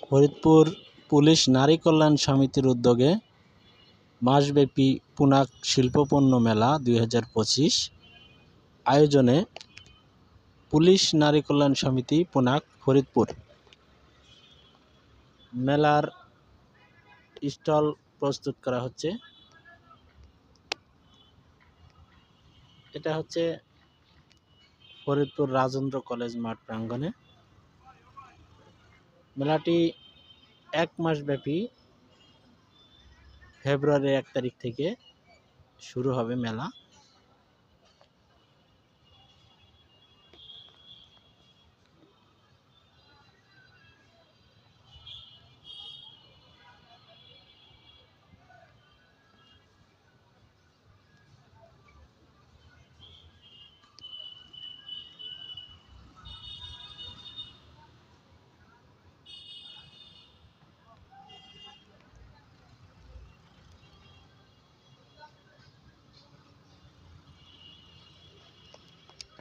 Faridpur police নারী কল্যাণ সমিতির উদ্যোগে মাসব্যাপী পুনাক শিল্পপণ্য মেলা 2025 আয়োজনে পুলিশ নারী কল্যাণ সমিতি পুনাক ফরিদপুর মেলার স্টল প্রস্তুত করা হচ্ছে। এটা হচ্ছে ফরিদপুর রাজেন্দ্র কলেজ মাঠ প্রাঙ্গণে। মেলাটি 1 মাস ব্যাপী ফেব্রুয়ারি 1 তারিখ থেকে শুরু হবে মেলা।